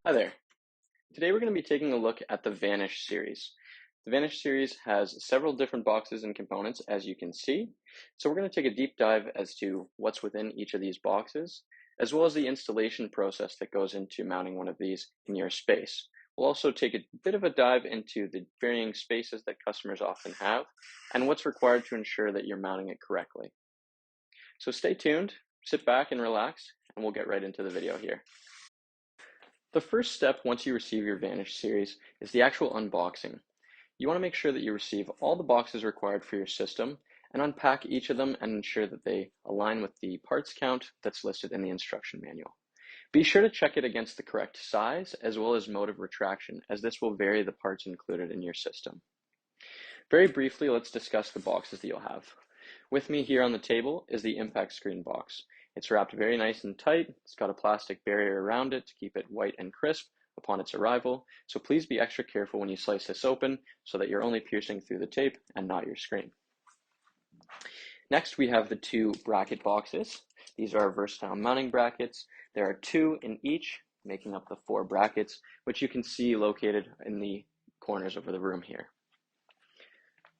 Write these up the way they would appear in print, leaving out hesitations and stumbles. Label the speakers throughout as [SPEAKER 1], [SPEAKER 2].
[SPEAKER 1] Hi there. Today we're going to be taking a look at the Vanish series. The Vanish series has several different boxes and components, as you can see. So we're going to take a deep dive as to what's within each of these boxes, as well as the installation process that goes into mounting one of these in your space. We'll also take a bit of a dive into the varying spaces that customers often have, and what's required to ensure that you're mounting it correctly. So stay tuned, sit back and relax, and we'll get right into the video here. The first step once you receive your Vanish series is the actual unboxing. You want to make sure that you receive all the boxes required for your system and unpack each of them and ensure that they align with the parts count that's listed in the instruction manual. Be sure to check it against the correct size as well as mode of retraction, as this will vary the parts included in your system. Very briefly, let's discuss the boxes that you'll have. With me here on the table is the impact screen box. It's wrapped very nice and tight. It's got a plastic barrier around it to keep it white and crisp upon its arrival. So please be extra careful when you slice this open so that you're only piercing through the tape and not your screen. Next, we have the two bracket boxes. These are versatile mounting brackets. There are two in each, making up the 4 brackets, which you can see located in the corners of the room here.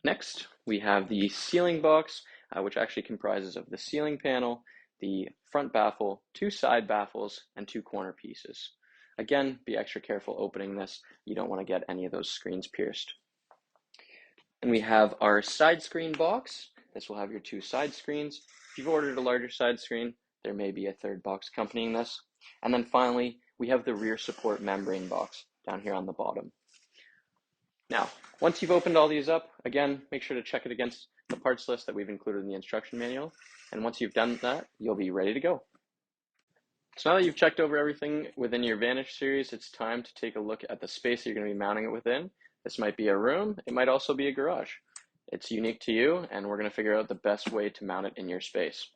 [SPEAKER 1] Next, we have the ceiling box, which actually comprises of the ceiling panel, the front baffle, 2 side baffles, and 2 corner pieces. Again, be extra careful opening this. You don't want to get any of those screens pierced. And we have our side screen box. This will have your 2 side screens. If you've ordered a larger side screen, there may be a third box accompanying this. And then finally, we have the rear support membrane box down here on the bottom. Now, once you've opened all these up, again, make sure to check it against the parts list that we've included in the instruction manual. And once you've done that, you'll be ready to go. So now that you've checked over everything within your Vanish series, it's time to take a look at the space that you're going to be mounting it within. This might be a room. It might also be a garage. It's unique to you, and we're going to figure out the best way to mount it in your space.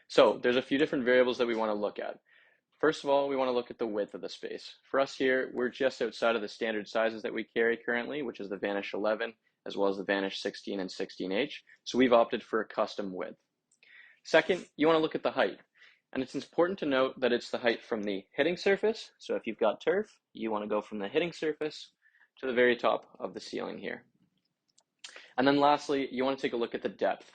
[SPEAKER 1] So there's a few different variables that we want to look at. First of all, we want to look at the width of the space. For us here, we're just outside of the standard sizes that we carry currently, which is the Vanish 11, as well as the Vanish 16 and 16H. So we've opted for a custom width. Second, you want to look at the height. And it's important to note that it's the height from the hitting surface. So if you've got turf, you want to go from the hitting surface to the very top of the ceiling here. And then lastly, you want to take a look at the depth.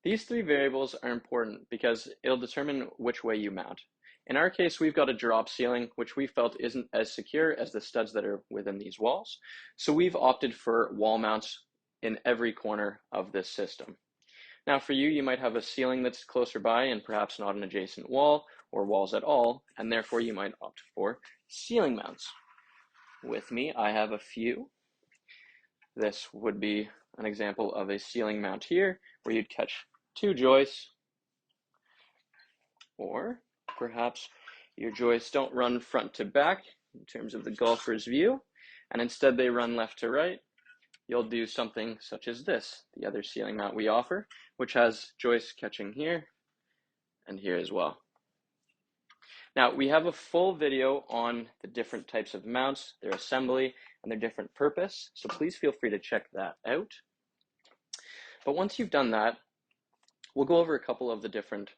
[SPEAKER 1] These 3 variables are important because it'll determine which way you mount. In our case, we've got a drop ceiling, which we felt isn't as secure as the studs that are within these walls. So we've opted for wall mounts in every corner of this system. Now for you, you might have a ceiling that's closer by and perhaps not an adjacent wall or walls at all, and therefore you might opt for ceiling mounts. With me, I have a few. This would be an example of a ceiling mount here, where you'd catch 2 joists, or perhaps your joists don't run front to back in terms of the golfer's view, and instead they run left to right. You'll do something such as this, the other ceiling mount we offer, which has joists catching here and here as well. Now, we have a full video on the different types of mounts, their assembly, and their different purpose, so please feel free to check that out. But once you've done that, we'll go over a couple of the different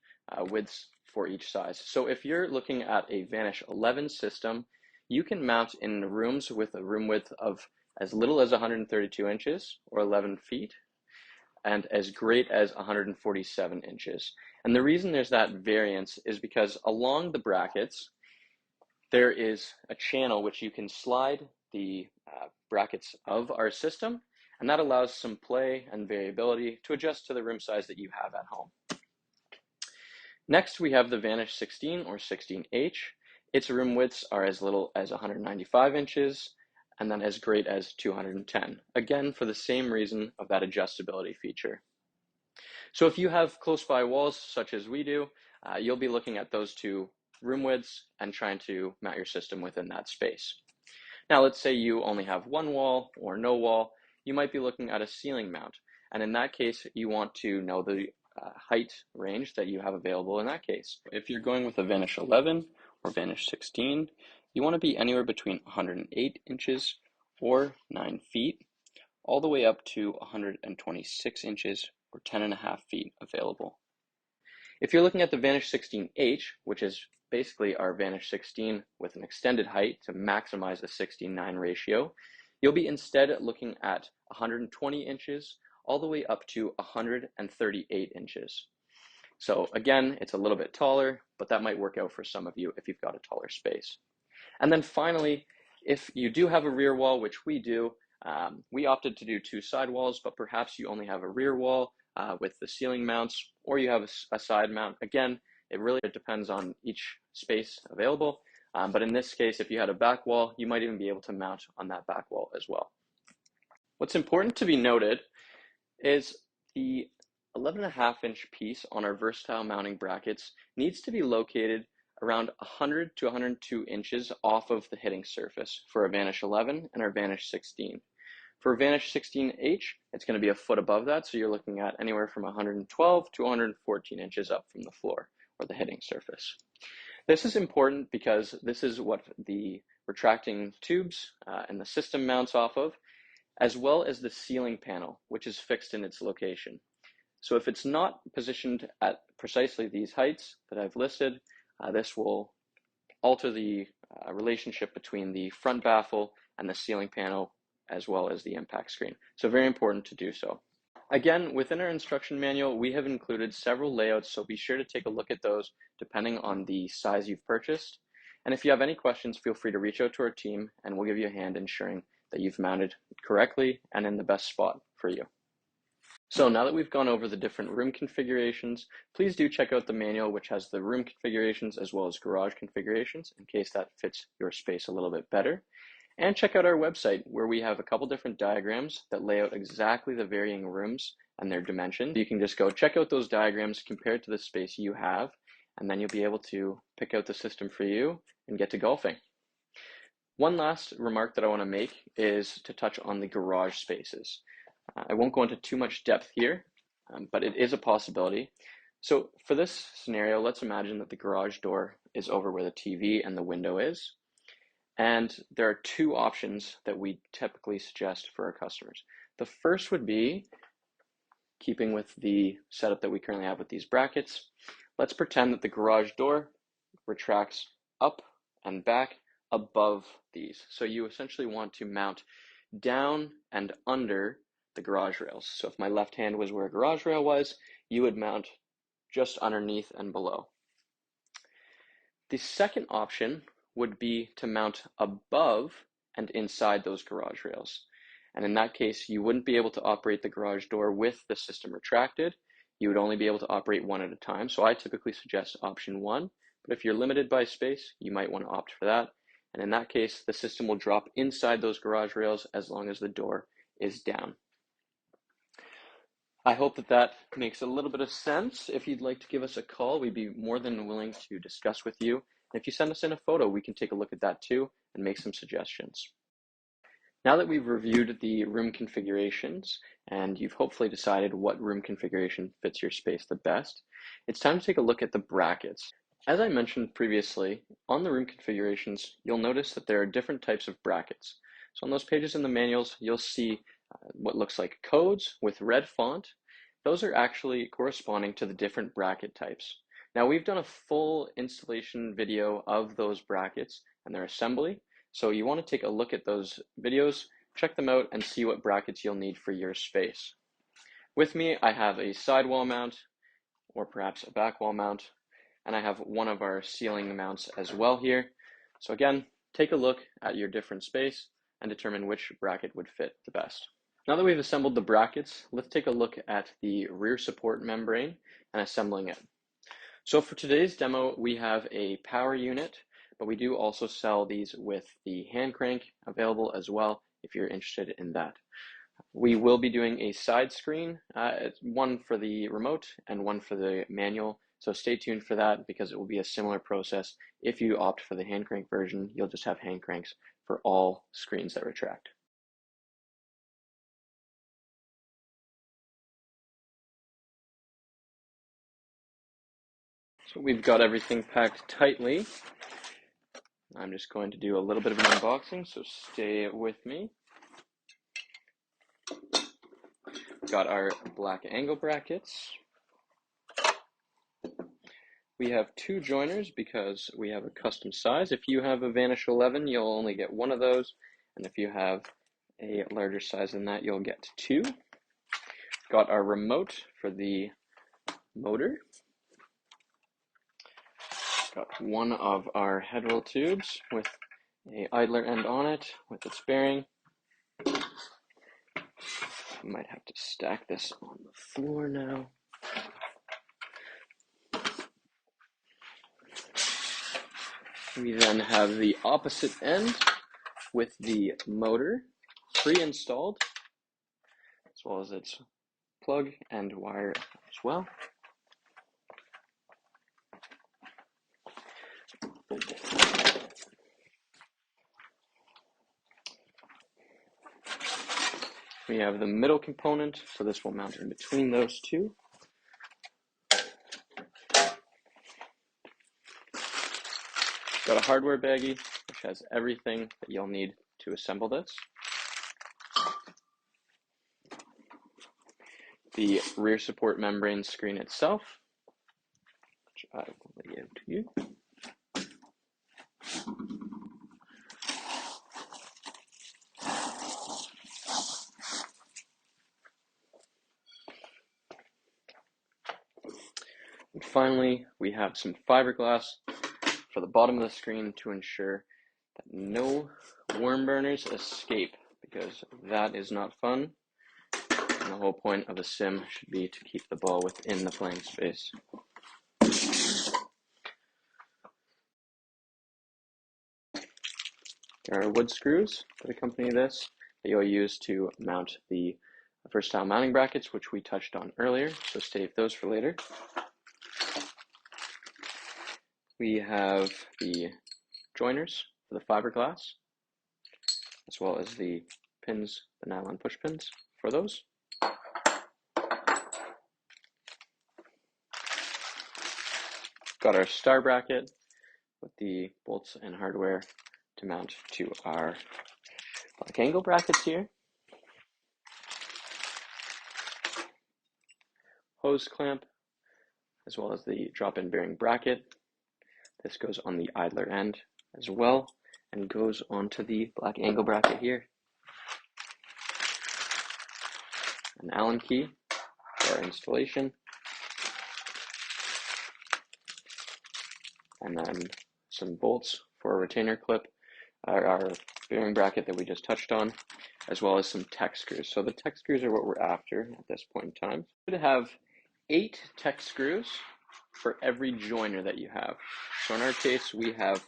[SPEAKER 1] widths for each size. So if you're looking at a Vanish 11 system, you can mount in rooms with a room width of as little as 132 inches or 11 feet and as great as 147 inches. And the reason there's that variance is because along the brackets, there is a channel which you can slide the brackets of our system, and that allows some play and variability to adjust to the room size that you have at home. Next, we have the Vanish 16 or 16H. Its room widths are as little as 195 inches and then as great as 210. Again, for the same reason of that adjustability feature. So if you have close by walls, such as we do, you'll be looking at those 2 room widths and trying to mount your system within that space. Now, let's say you only have 1 wall or no wall. You might be looking at a ceiling mount. And in that case, you want to know the height range that you have available in that case. If you're going with a Vanish 11 or Vanish 16, you want to be anywhere between 108 inches or 9 feet, all the way up to 126 inches or 10.5 feet available. If you're looking at the Vanish 16H, which is basically our Vanish 16 with an extended height to maximize a 16:9 ratio, you'll be instead looking at 120 inches all the way up to 138 inches. So again, it's a little bit taller, but that might work out for some of you if you've got a taller space. And then finally, if you do have a rear wall, which we do, we opted to do 2 side walls, but perhaps you only have a rear wall with the ceiling mounts, or you have a side mount. Again, it really depends on each space available. But in this case, if you had a back wall, you might even be able to mount on that back wall as well. What's important to be noted is the 11.5-inch piece on our versatile mounting brackets needs to be located around 100 to 102 inches off of the hitting surface for our Vanish 11 and our Vanish 16. For Vanish 16H, it's going to be a foot above that, so you're looking at anywhere from 112 to 114 inches up from the floor or the hitting surface. This is important because this is what the retracting tubes and the system mounts off of, as well as the ceiling panel, which is fixed in its location. So if it's not positioned at precisely these heights that I've listed, this will alter the relationship between the front baffle and the ceiling panel, as well as the impact screen. So very important to do so. Again, within our instruction manual, we have included several layouts, so be sure to take a look at those depending on the size you've purchased. And if you have any questions, feel free to reach out to our team and we'll give you a hand ensuring that you've mounted correctly and in the best spot for you. So now that we've gone over the different room configurations, please do check out the manual, which has the room configurations as well as garage configurations in case that fits your space a little bit better. And check out our website where we have a couple different diagrams that lay out exactly the varying rooms and their dimensions. You can just go check out those diagrams compared to the space you have, and then you'll be able to pick out the system for you and get to golfing. One last remark that I want to make is to touch on the garage spaces. I won't go into too much depth here, but it is a possibility. So for this scenario, let's imagine that the garage door is over where the TV and the window is. And there are 2 options that we typically suggest for our customers. The first would be, keeping with the setup that we currently have with these brackets, let's pretend that the garage door retracts up and back above these. So you essentially want to mount down and under the garage rails. So if my left hand was where a garage rail was, you would mount just underneath and below. The second option would be to mount above and inside those garage rails. And in that case, you wouldn't be able to operate the garage door with the system retracted. You would only be able to operate one at a time. So I typically suggest option 1, but if you're limited by space, you might want to opt for that. And in that case, the system will drop inside those garage rails as long as the door is down. I hope that makes a little bit of sense. If you'd like to give us a call, we'd be more than willing to discuss with you. And if you send us in a photo, we can take a look at that too and make some suggestions. Now that we've reviewed the room configurations and you've hopefully decided what room configuration fits your space the best, it's time to take a look at the brackets. As I mentioned previously, on the room configurations, you'll notice that there are different types of brackets. So on those pages in the manuals, you'll see what looks like codes with red font. Those are actually corresponding to the different bracket types. Now we've done a full installation video of those brackets and their assembly. So you want to take a look at those videos, check them out, and see what brackets you'll need for your space. With me, I have a sidewall mount or perhaps a back wall mount, and I have one of our ceiling mounts as well here. So again, take a look at your different space and determine which bracket would fit the best. Now that we've assembled the brackets, let's take a look at the rear support membrane and assembling it. So for today's demo, we have a power unit, but we do also sell these with the hand crank available as well if you're interested in that. We will be doing a side screen, one for the remote and one for the manual. So stay tuned for that because it will be a similar process. If you opt for the hand crank version, you'll just have hand cranks for all screens that retract. So we've got everything packed tightly. I'm just going to do a little bit of an unboxing, so stay with me. We've got our black angle brackets. We have 2 joiners because we have a custom size. If you have a Vanish 11, you'll only get 1 of those, and if you have a larger size than that, you'll get 2. Got our remote for the motor. Got one of our head roll tubes with a idler end on it with its bearing. I might have to stack this on the floor now. We then have the opposite end with the motor pre-installed, as well as its plug and wire as well. We have the middle component, so this will mount in between those two. Got a hardware baggie, which has everything that you'll need to assemble this. The rear support membrane screen itself, which I will lay out to you. And finally, we have some fiberglass for the bottom of the screen to ensure that no worm burners escape, because that is not fun. And the whole point of a sim should be to keep the ball within the playing space. There are wood screws that accompany this that you'll use to mount the versatile mounting brackets, which we touched on earlier, so save those for later. We have the joiners for the fiberglass, as well as the pins, the nylon push pins for those. Got our star bracket with the bolts and hardware to mount to our black angle brackets here. Hose clamp, as well as the drop-in bearing bracket. This goes on the idler end as well and goes onto the black angle bracket here. An Allen key for our installation. And then some bolts for a retainer clip, our bearing bracket that we just touched on, as well as some tech screws. So the tech screws are what we're after at this point in time. We're going to have 8 tech screws for every joiner that you have. So in our case, we have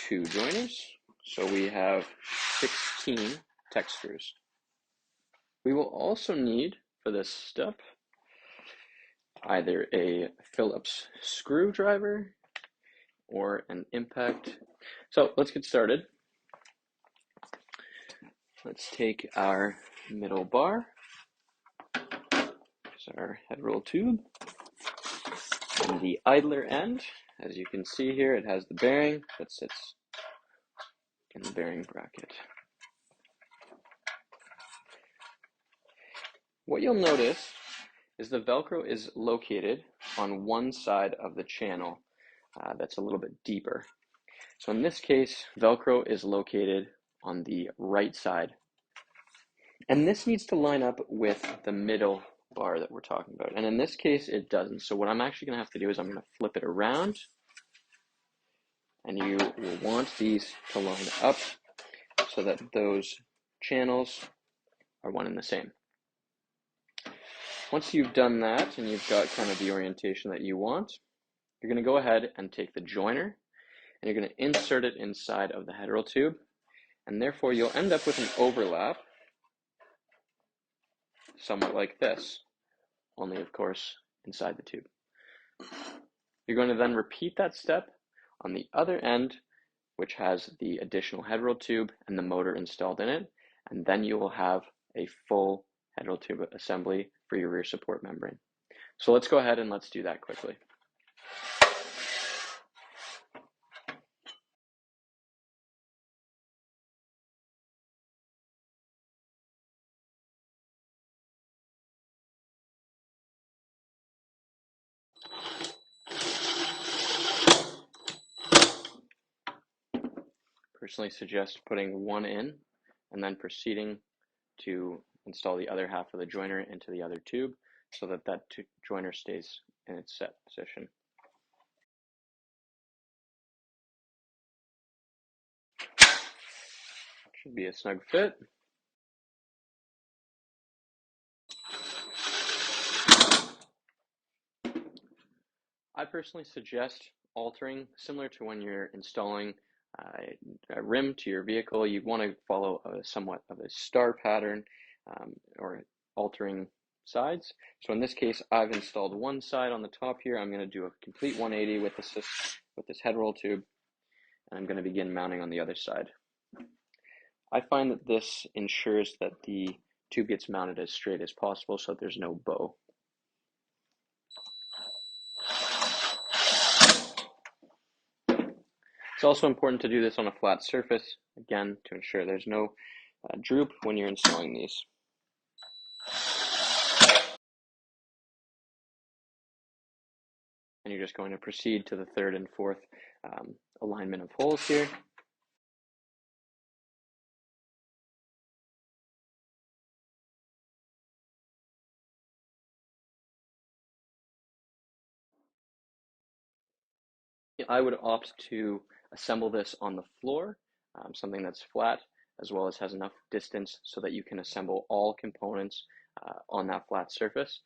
[SPEAKER 1] 2 joiners, so we have 16 tech screws. We will also need, for this step, either a Phillips screwdriver or an impact. So let's get started. Let's take our middle bar, there's our head roll tube, and the idler end. As you can see here, it has the bearing that sits in the bearing bracket. What you'll notice is the Velcro is located on one side of the channel that's a little bit deeper. So in this case, Velcro is located on the right side. And this needs to line up with the middle bar that we're talking about. And in this case, it doesn't. So what I'm actually going to have to do is I'm going to flip it around. And you will want these to line up so that those channels are one and the same. Once you've done that and you've got kind of the orientation that you want, you're going to go ahead and take the joiner and you're going to insert it inside of the head roll tube, and therefore you'll end up with an overlap somewhat like this, only of course inside the tube. You're going to then repeat that step on the other end, which has the additional head roll tube and the motor installed in it, and then you will have a full head roll tube assembly for your rear support membrane. So let's go ahead and let's do that quickly. personally suggest putting one in and then proceeding to install the other half of the joiner into the other tube so that joiner stays in its set position. Should be a snug fit. I personally suggest altering, similar to when you're installing a rim to your vehicle. You want to follow somewhat of a star pattern or altering sides. So in this case, I've installed one side on the top here. I'm going to do a complete 180 with this head roll tube, and I'm going to begin mounting on the other side. I find that this ensures that the tube gets mounted as straight as possible so that there's no bow. It's also important to do this on a flat surface, again, to ensure there's no droop when you're installing these. And you're just going to proceed to the third and fourth alignment of holes here. I would opt to assemble this on the floor, something that's flat, as well as has enough distance so that you can assemble all components on that flat surface.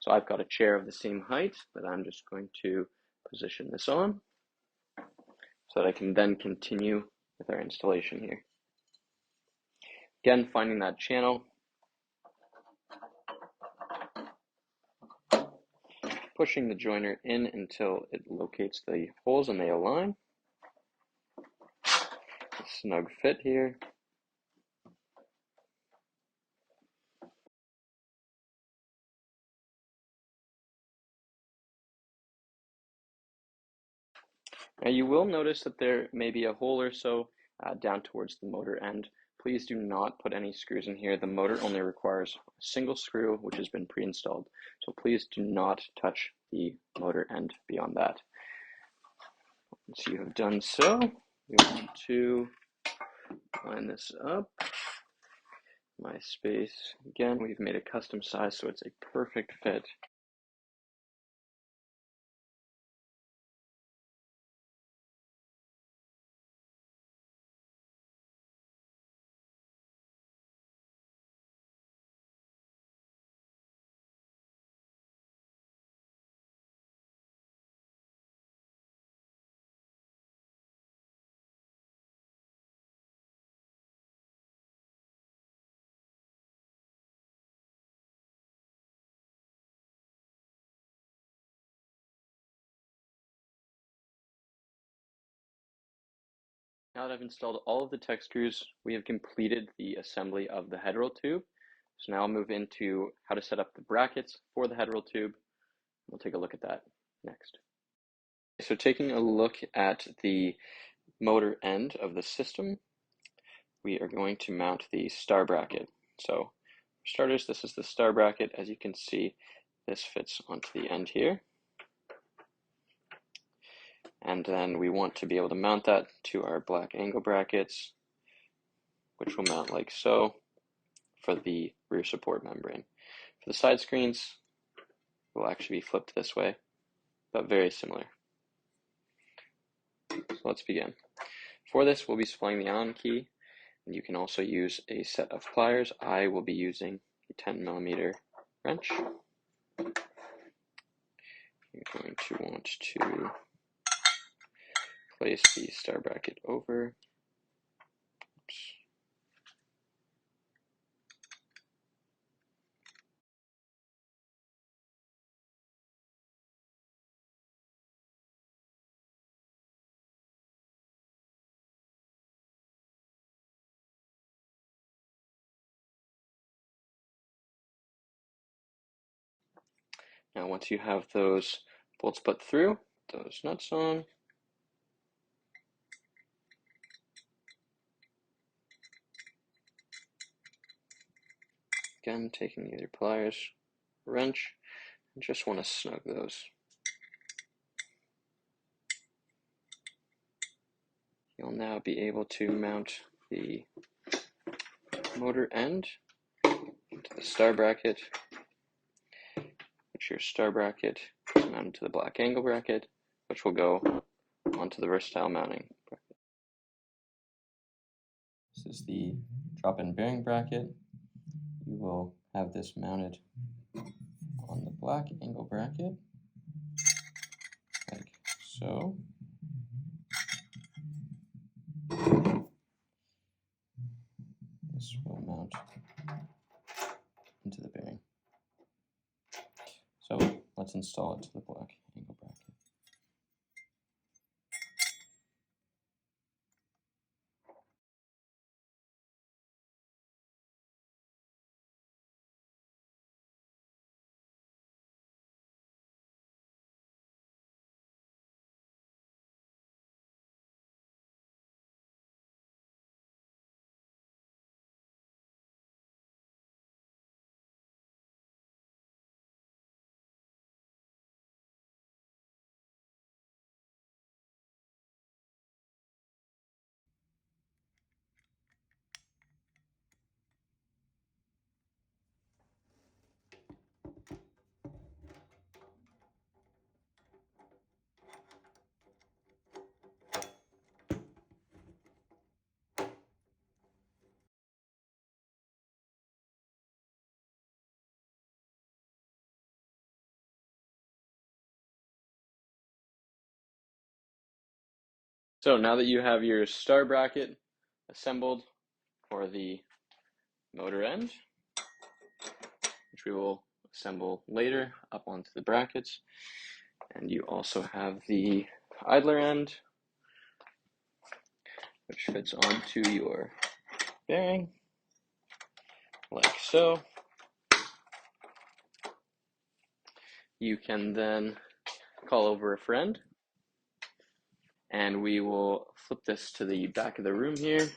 [SPEAKER 1] So I've got a chair of the same height that I'm just going to position this on so that I can then continue with our installation here. Again, finding that channel, pushing the joiner in until it locates the holes and they align. A snug fit here. Now you will notice that there may be a hole or so down towards the motor end. Please do not put any screws in here. The motor only requires a single screw, which has been pre-installed. So please do not touch the motor end beyond that. Once you have done so, you want to line this up. My space, again, we've made a custom size, so it's a perfect fit. Now that I've installed all of the tech screws, we have completed the assembly of the head roll tube. So now I'll move into how to set up the brackets for the head roll tube. We'll take a look at that next. So taking a look at the motor end of the system, we are going to mount the star bracket. So for starters, this is the star bracket. As you can see, this fits onto the end here. And then we want to be able to mount that to our black angle brackets, which will mount like so for the rear support membrane. For the side screens, it will actually be flipped this way, but very similar. So let's begin. For this, we'll be supplying the Allen key, and you can also use a set of pliers. I will be using a 10mm wrench. You're going to want to place the star bracket over. Oops. Now once you have those bolts put through, those nuts on, again taking either pliers, wrench, and just want to snug those. you'll now be able to mount the motor end to the star bracket, which your star bracket is mounted to the black angle bracket, which will go onto the versatile mounting bracket. This is the drop-in bearing bracket. You will have this mounted on the black angle bracket, like so. This will mount into the bearing. So let's install it to the black angle bracket. So now that you have your star bracket assembled for the motor end, which we will assemble later up onto the brackets, and you also have the idler end, which fits onto your bearing, like so. You can then call over a friend, and we will flip this to the back of the room here.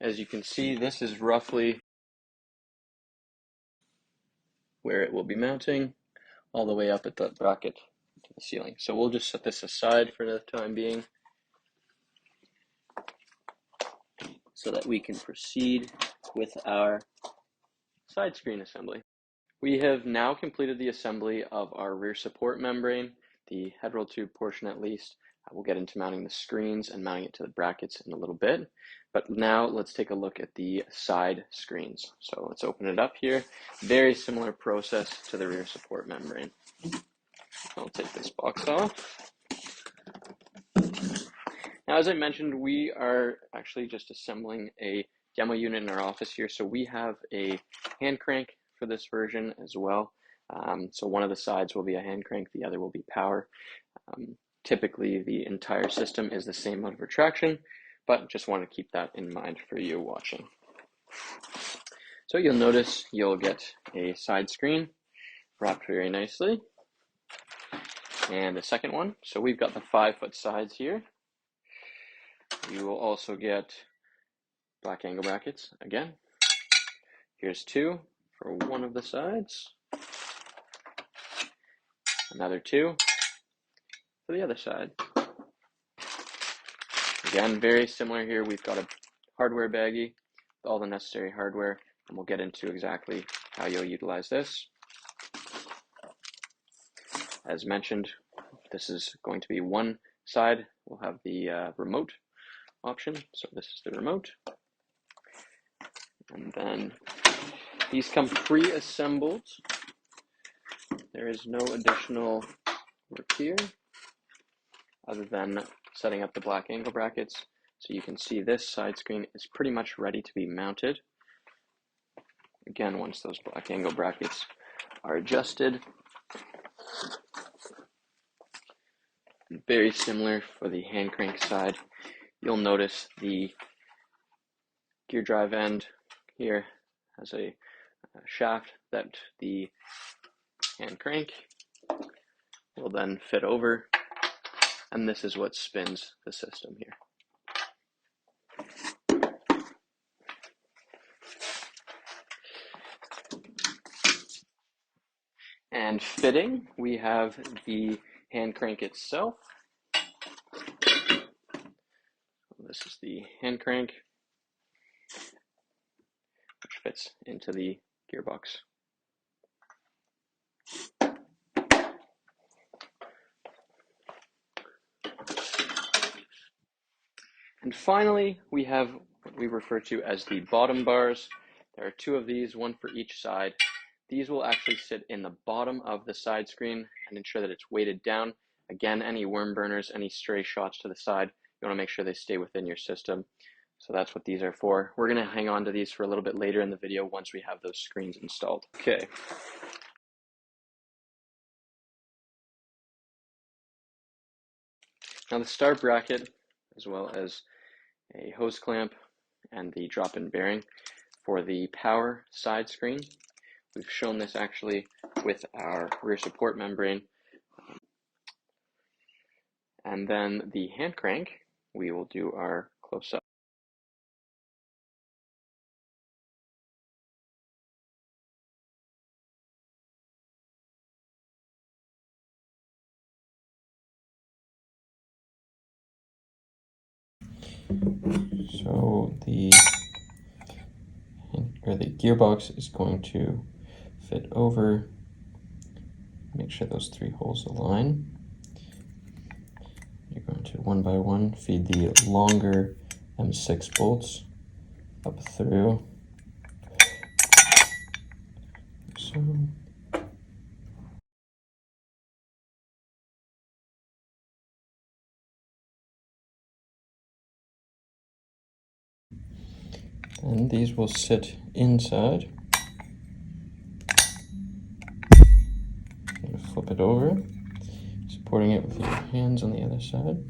[SPEAKER 1] As you can see, this is roughly where it will be mounting, all the way up at the bracket to the ceiling. So we'll just set this aside for the time being so that we can proceed with our side screen assembly. We have now completed the assembly of our rear support membrane, the head roll tube portion at least. We'll get into mounting the screens and mounting it to the brackets in a little bit. But now let's take a look at the side screens. So let's open it up here. Very similar process to the rear support membrane. I'll take this box off. Now, as I mentioned, we are actually just assembling a demo unit in our office here. So we have a hand crank for this version as well. So one of the sides will be a hand crank, the other will be power. Typically, the entire system is the same mode of retraction, but just want to keep that in mind for you watching. So you'll notice you'll get a side screen wrapped very nicely. And the second one, so we've got the 5-foot sides here. You will also get black angle brackets again. Here's 2 for one of the sides. Another 2 for the other side. Again, very similar here. We've got a hardware baggie with all the necessary hardware, and we'll get into exactly how you'll utilize this. As mentioned, this is going to be one side. We'll have the remote option. So this is the remote. And then these come pre-assembled. There is no additional work here other than setting up the black angle brackets. So you can see this side screen is pretty much ready to be mounted. Again, once those black angle brackets are adjusted. Very similar for the hand crank side. You'll notice the gear drive end here has a shaft that the hand crank will then fit over, and this is what spins the system here. And fitting, we have the hand crank itself. this is the hand crank, which fits into the gearbox. And finally, we have what we refer to as the bottom bars. There are two of these, one for each side. These will actually sit in the bottom of the side screen and ensure that it's weighted down. Again, any worm burners, any stray shots to the side, you want to make sure they stay within your system. So that's what these are for. We're going to hang on to these for a little bit later in the video once we have those screens installed. Okay. Now the start bracket, as well as a hose clamp and the drop-in bearing for the power side screen. We've shown this actually with our rear support membrane. And then the hand crank, we will do our close-up. So the gearbox is going to fit over. Make sure those three holes align. You're going to one by one feed the longer M6 bolts up through. So and these will sit inside. Flip it over, supporting it with your hands on the other side.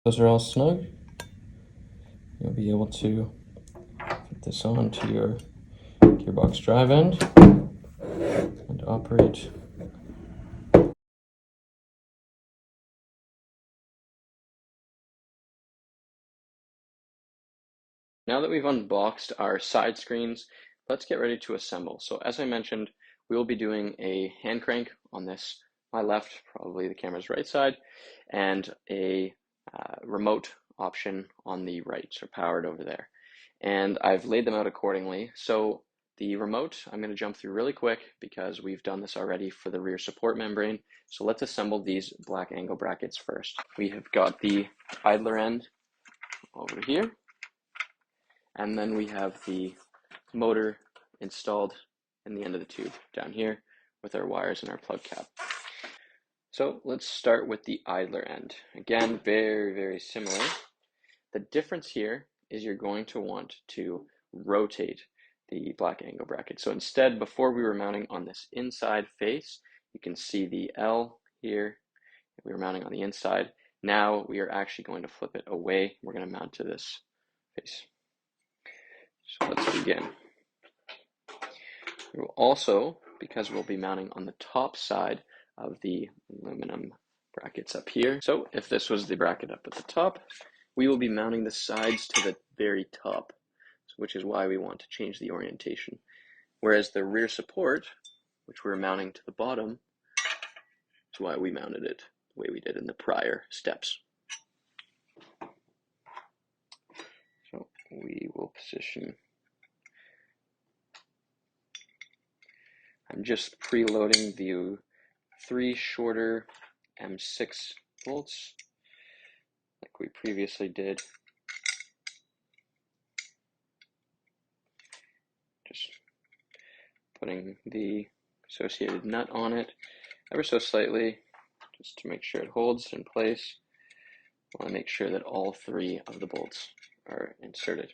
[SPEAKER 1] Those are all snug. You'll be able to fit this onto your gearbox drive end and operate. Now that we've unboxed our side screens, let's get ready to assemble. So as I mentioned, we will be doing a hand crank on this, my left, probably the camera's right side, and a remote option on the right, so powered over there. And I've laid them out accordingly. So the remote, I'm going to jump through really quick because we've done this already for the rear support membrane. So let's assemble these black angle brackets first. We have got the idler end over here. And then we have the motor installed in the end of the tube down here with our wires and our plug cap. So let's start with the idler end. Again, very, very similar. The difference here is you're going to want to rotate the black angle bracket. So instead, before we were mounting on this inside face, you can see the L here. We were mounting on the inside. Now we are actually going to flip it away. We're going to mount to this face. So let's begin. We will also, because we'll be mounting on the top side of the aluminum brackets up here. So if this was the bracket up at the top, we will be mounting the sides to the very top, which is why we want to change the orientation. Whereas the rear support, which we're mounting to the bottom, is why we mounted it the way we did in the prior steps. So we will position. I'm just preloading the 3 shorter M6 bolts like we previously did. Just putting the associated nut on it ever so slightly just to make sure it holds in place. I want to make sure that all 3 of the bolts are inserted.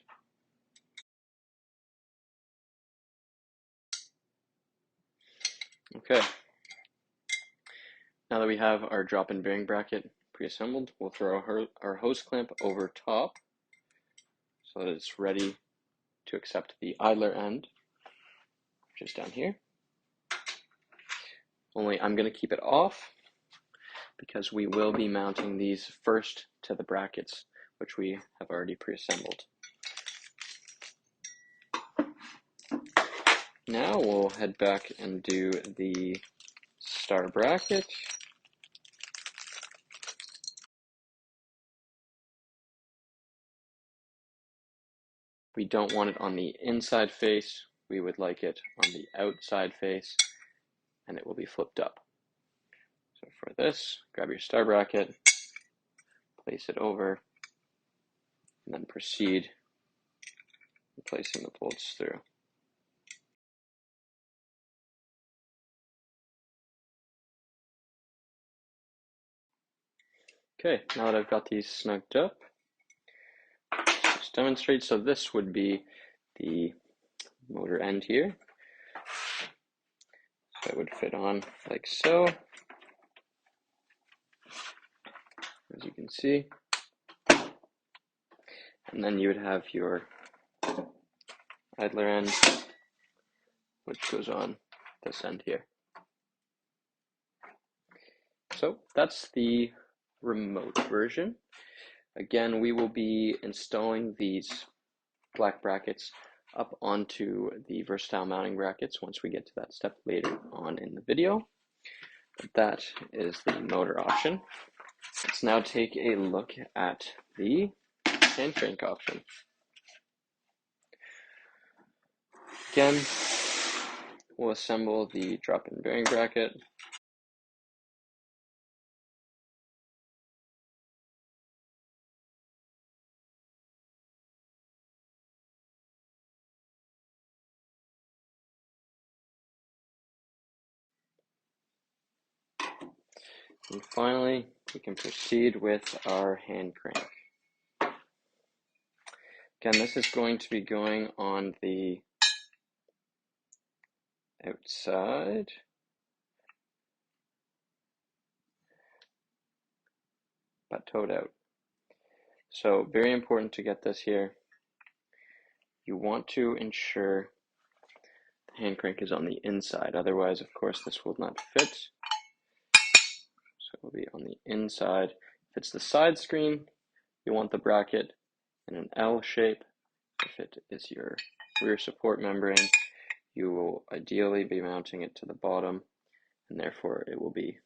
[SPEAKER 1] Okay. Now that we have our drop-in bearing bracket pre-assembled, we'll throw our hose clamp over top so that it's ready to accept the idler end, which is down here. Only I'm going to keep it off because we will be mounting these first to the brackets, which we have already pre-assembled. Now we'll head back and do the star bracket. We don't want it on the inside face. We would like it on the outside face, and it will be flipped up. So for this, grab your star bracket, place it over, and then proceed placing the bolts through. Okay, now that I've got these snugged up, just demonstrate. So this would be the motor end here. So it would fit on like so, as you can see. And then you would have your idler end, which goes on this end here. So that's the remote version. Again, we will be installing these black brackets up onto the versatile mounting brackets once we get to that step later on in the video. But that is the motor option. Let's now take a look at the hand crank option. Again, we'll assemble the drop-in bearing bracket. And finally, we can proceed with our hand crank. Again, this is going to be going on the outside. But toed out. So very important to get this here. You want to ensure the hand crank is on the inside. Otherwise, of course, this will not fit. So it will be on the inside. If it's the side screen, you want the bracket in an L shape. If it is your rear support membrane, you will ideally be mounting it to the bottom, and therefore it will be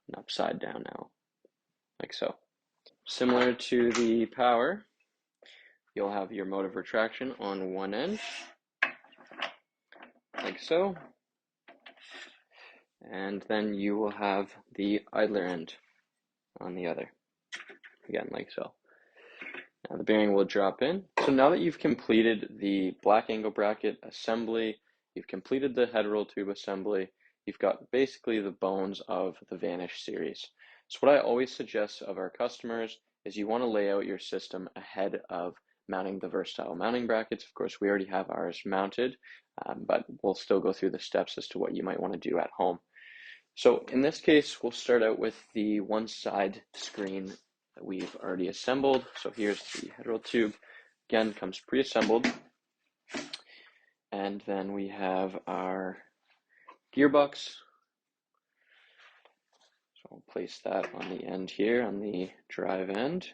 [SPEAKER 1] an upside down L, like so. Similar to the power, you'll have your mode of retraction on one end, like so, and then you will have the idler end on the other, again like so. Now the bearing will drop in. So now that you've completed the black angle bracket assembly, you've completed the head roll tube assembly, you've got basically the bones of the Vanish series. So what I always suggest of our customers is you want to lay out your system ahead of mounting the versatile mounting brackets. Of course, we already have ours mounted, but we'll still go through the steps as to what you might want to do at home. So in this case, we'll start out with the one side screen that we've already assembled. So here's the head roll tube. Again, comes pre-assembled. And then we have our gearbox. So I'll place that on the end here, on the drive end,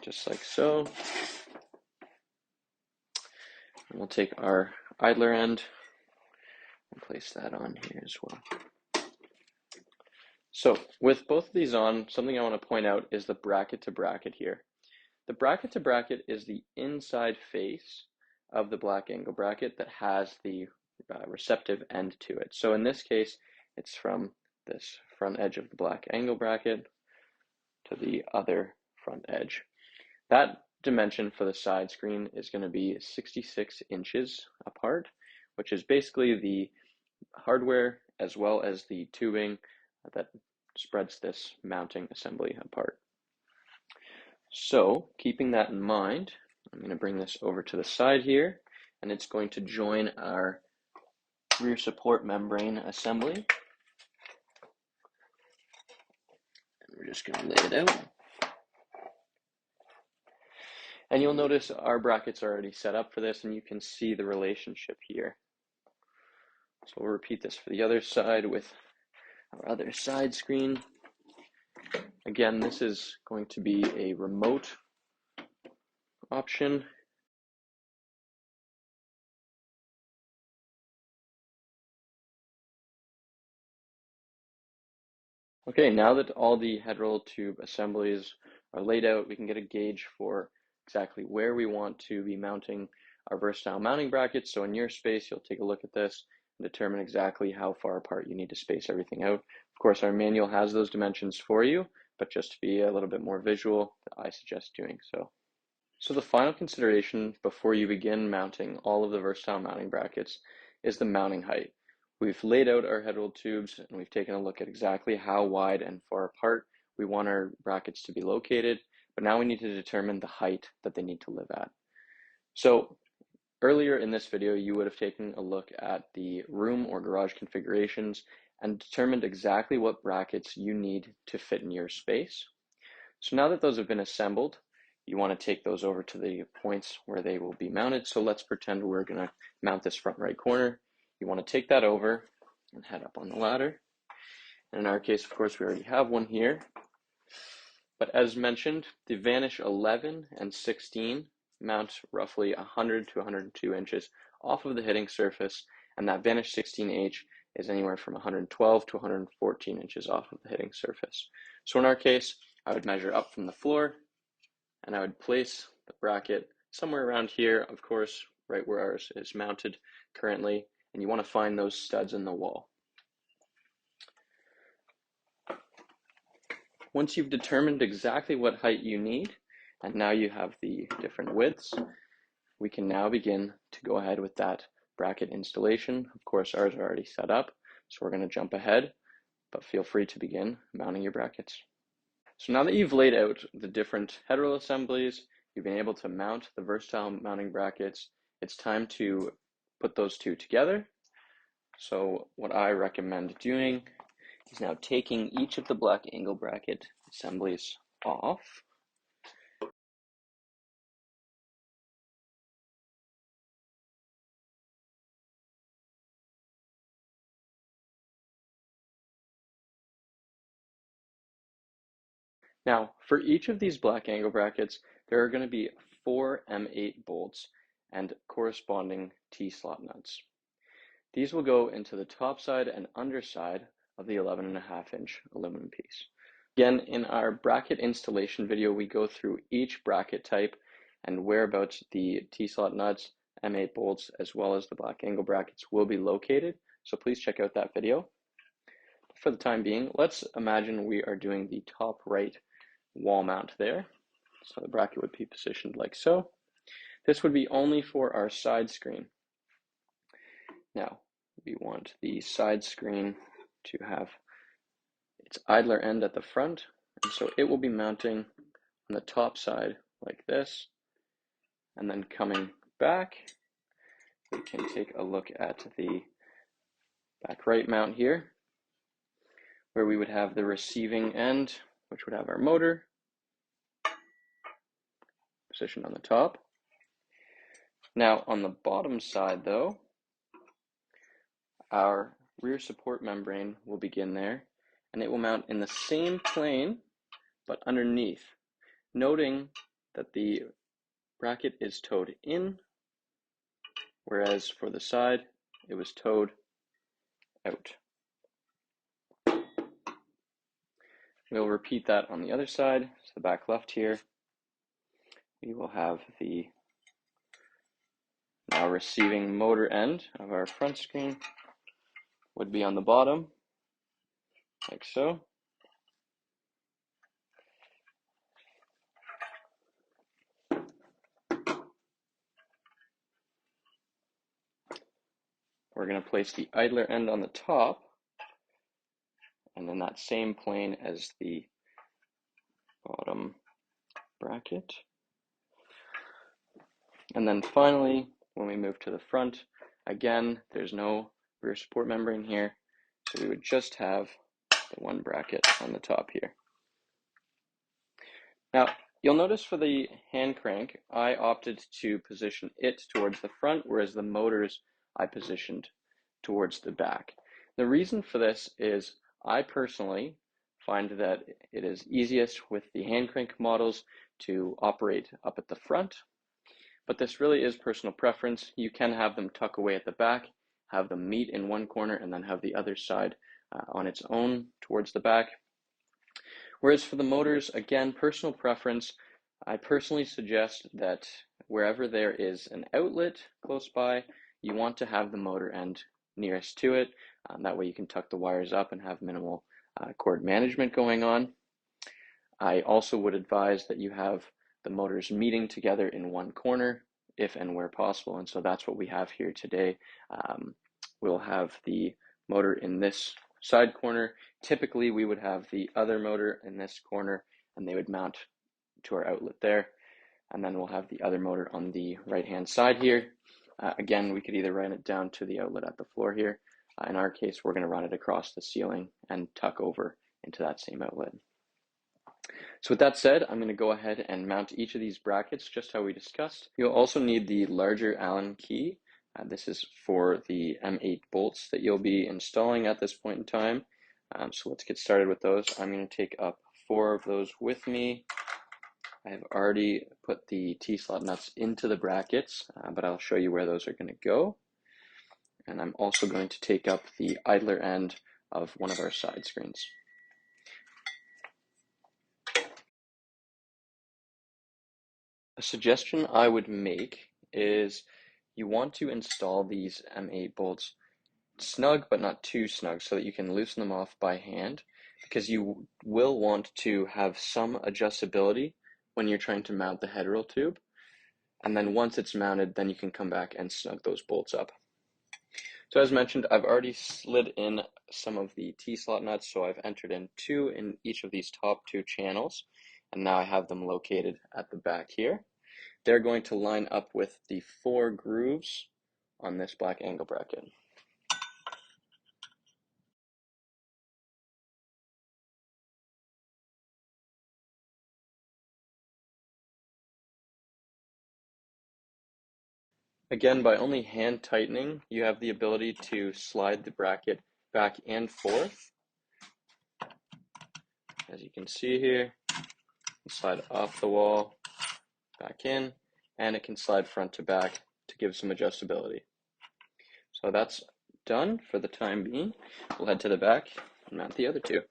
[SPEAKER 1] just like so. And we'll take our idler end and place that on here as well. So with both of these on, something I want to point out is the bracket to bracket here. The bracket to bracket is the inside face of the black angle bracket that has the receptive end to it. So in this case, it's from this front edge of the black angle bracket to the other front edge. That dimension for the side screen is going to be 66 inches apart, which is basically the hardware as well as the tubing that spreads this mounting assembly apart. So keeping that in mind, I'm going to bring this over to the side here, and it's going to join our rear support membrane assembly. And we're just going to lay it out. And you'll notice our brackets are already set up for this, and you can see the relationship here. So we'll repeat this for the other side with our other side screen. Again, this is going to be a remote option. Okay, now that all the head roll tube assemblies are laid out, we can get a gauge for exactly where we want to be mounting our versatile mounting brackets. So in your space, you'll take a look at this and determine exactly how far apart you need to space everything out. Of course, our manual has those dimensions for you, but just to be a little bit more visual, I suggest doing so. So the final consideration before you begin mounting all of the versatile mounting brackets is the mounting height. We've laid out our head roll tubes and we've taken a look at exactly how wide and far apart we want our brackets to be located, but now we need to determine the height that they need to live at. So earlier in this video, you would have taken a look at the room or garage configurations and determined exactly what brackets you need to fit in your space. So now that those have been assembled, you want to take those over to the points where they will be mounted. So let's pretend we're going to mount this front right corner. You want to take that over and head up on the ladder. And in our case, of course, we already have one here. But as mentioned, the Vanish 11 and 16 mount roughly 100 to 102 inches off of the hitting surface, and that Vanish 16H is anywhere from 112 to 114 inches off of the hitting surface. So in our case, I would measure up from the floor, and I would place the bracket somewhere around here, of course, right where ours is mounted currently, and you want to find those studs in the wall. Once you've determined exactly what height you need, and now you have the different widths, we can now begin to go ahead with that bracket installation. Of course, ours are already set up, so we're going to jump ahead, but feel free to begin mounting your brackets. So now that you've laid out the different head roll assemblies, you've been able to mount the versatile mounting brackets, it's time to put those two together. So what I recommend doing is now taking each of the black angle bracket assemblies off. Now, for each of these black angle brackets, there are going to be 4 M8 bolts and corresponding T-slot nuts. These will go into the top side and underside of the 11.5-inch aluminum piece. Again, in our bracket installation video, we go through each bracket type and whereabouts the T-slot nuts, M8 bolts, as well as the black angle brackets will be located. So please check out that video. For the time being, let's imagine we are doing the top right wall mount there. So the bracket would be positioned like so. This would be only for our side screen. Now, we want the side screen to have its idler end at the front, and so it will be mounting on the top side like this, and then coming back, we can take a look at the back right mount here, where we would have the receiving end, which would have our motor positioned on the top. Now on the bottom side though, our rear support membrane will begin there, and it will mount in the same plane but underneath, noting that the bracket is towed in, whereas for the side it was towed out. We'll repeat that on the other side. So the back left here, we will have the now receiving motor end of our front screen would be on the bottom, like so. We're going to place the idler end on the top, and then that same plane as the bottom bracket. And then finally, when we move to the front, again, there's no rear support membrane here, so we would just have the one bracket on the top here. Now, you'll notice for the hand crank, I opted to position it towards the front, whereas the motors I positioned towards the back. The reason for this is I personally find that it is easiest with the hand crank models to operate up at the front, but this really is personal preference. You can have them tuck away at the back, have them meet in one corner, and then have the other side on its own towards the back. Whereas for the motors, again, personal preference, I personally suggest that wherever there is an outlet close by, you want to have the motor end nearest to it. That way you can tuck the wires up and have minimal cord management going on. I also would advise that you have the motors meeting together in one corner if and where possible, and so that's what we have here today. We'll have the motor in this side corner. Typically we would have the other motor in this corner and they would mount to our outlet there, and then we'll have the other motor on the right hand side here. Again, we could either run it down to the outlet at the floor here. In our case, we're going to run it across the ceiling and tuck over into that same outlet. So with that said, I'm going to go ahead and mount each of these brackets just how we discussed. You'll also need the larger Allen key. This is for the M8 bolts that you'll be installing at this point in time. So let's get started with those. I'm going to take up 4 of those with me. I have already put the T-slot nuts into the brackets, but I'll show you where those are going to go. And I'm also going to take up the idler end of one of our side screens. A suggestion I would make is you want to install these M8 bolts snug but not too snug so that you can loosen them off by hand, because you will want to have some adjustability when you're trying to mount the head roll tube. And then once it's mounted, then you can come back and snug those bolts up. So as mentioned, I've already slid in some of the T-slot nuts, so I've entered in 2 in each of these top 2 channels, and now I have them located at the back here. They're going to line up with the 4 grooves on this black angle bracket. Again, by only hand tightening, you have the ability to slide the bracket back and forth. As you can see here, you slide off the wall, back in, and it can slide front to back to give some adjustability. So that's done for the time being. We'll head to the back and mount the other 2.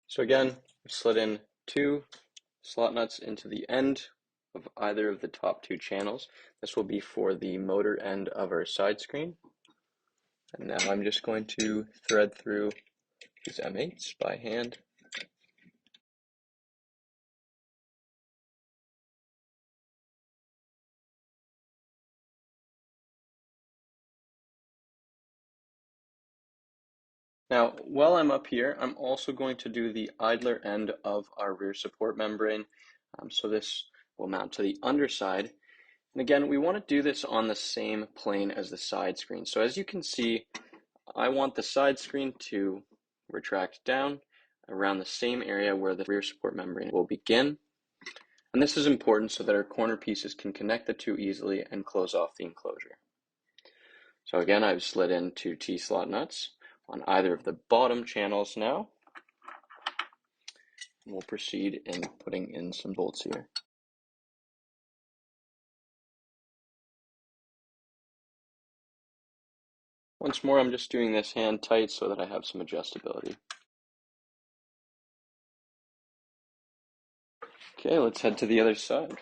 [SPEAKER 1] So again, we slid in 2 slot nuts into the end of either of the top 2 channels. This will be for the motor end of our side screen. And now I'm just going to thread through these M8s by hand. Now, while I'm up here, I'm also going to do the idler end of our rear support membrane. So this will mount to the underside. And again, we want to do this on the same plane as the side screen. So as you can see, I want the side screen to retract down around the same area where the rear support membrane will begin. And this is important so that our corner pieces can connect the 2 easily and close off the enclosure. So again, I've slid in 2 T-slot nuts on either of the bottom channels now. And we'll proceed in putting in some bolts here. Once more, I'm just doing this hand tight so that I have some adjustability. Okay, let's head to the other side.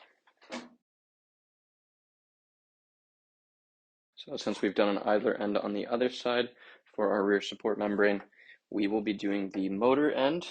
[SPEAKER 1] So since we've done an idler end on the other side for our rear support membrane, we will be doing the motor end.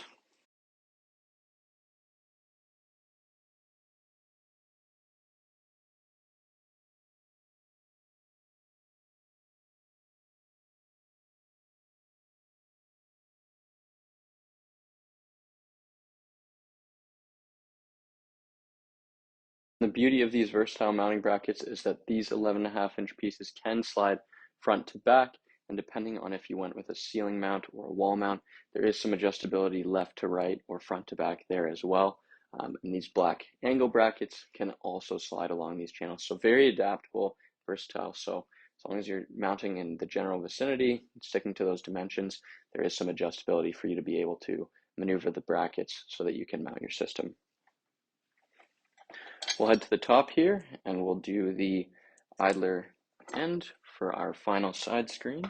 [SPEAKER 1] The beauty of these versatile mounting brackets is that these 11.5-inch pieces can slide front to back, and depending on if you went with a ceiling mount or a wall mount, there is some adjustability left to right or front to back there as well. And these black angle brackets can also slide along these channels. So very adaptable, versatile. So as long as you're mounting in the general vicinity, sticking to those dimensions, there is some adjustability for you to be able to maneuver the brackets so that you can mount your system. We'll head to the top here and we'll do the idler end for our final side screen.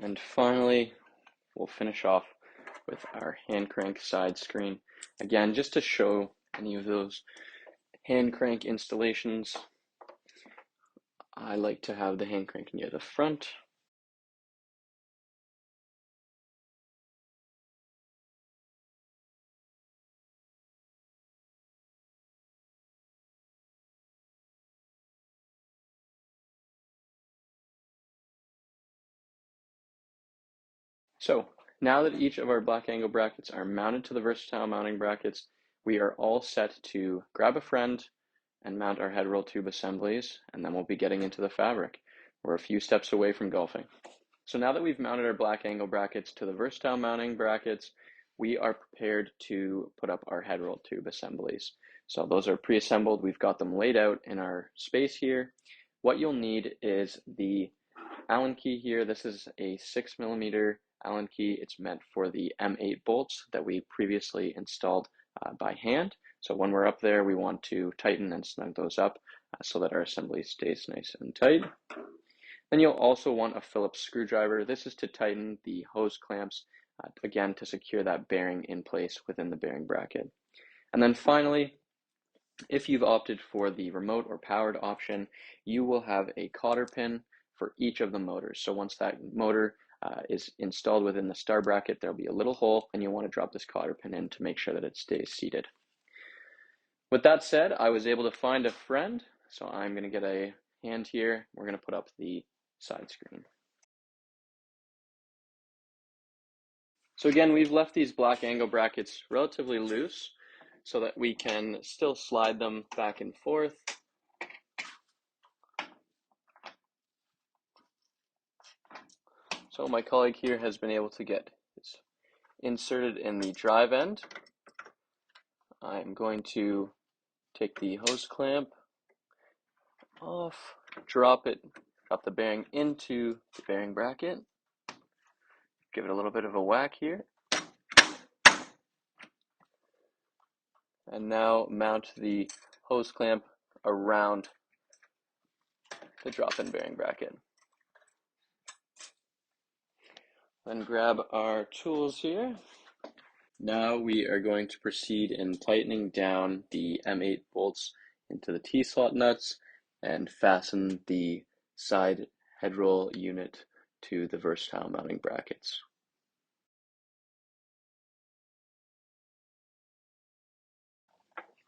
[SPEAKER 1] And finally, we'll finish off with our hand crank side screen. Again, just to show any of those hand crank installations, I like to have the hand crank near the front. So now that each of our black angle brackets are mounted to the versatile mounting brackets, we are all set to grab a friend and mount our head roll tube assemblies, and then we'll be getting into the fabric. We're a few steps away from golfing. So now that we've mounted our black angle brackets to the versatile mounting brackets, we are prepared to put up our head roll tube assemblies. So those are pre-assembled. We've got them laid out in our space here. What you'll need is the Allen key here. This is a 6mm Allen key. It's meant for the M8 bolts that we previously installed by hand. So when we're up there, we want to tighten and snug those up so that our assembly stays nice and tight. Then you'll also want a Phillips screwdriver. This is to tighten the hose clamps, again, to secure that bearing in place within the bearing bracket. And then finally, if you've opted for the remote or powered option, you will have a cotter pin for each of the motors. So once that motor is installed within the star bracket, there'll be a little hole, and you'll want to drop this cotter pin in to make sure that it stays seated. With that said, I was able to find a friend, so I'm going to get a hand here. We're going to put up the side screen. So again, we've left these black angle brackets relatively loose so that we can still slide them back and forth. So my colleague here has been able to get this inserted in the drive end. I'm going to take the hose clamp off, drop the bearing into the bearing bracket, give it a little bit of a whack here, and now mount the hose clamp around the drop-in bearing bracket. Then grab our tools here. Now we are going to proceed in tightening down the M8 bolts into the T-slot nuts and fasten the side head roll unit to the versatile mounting brackets.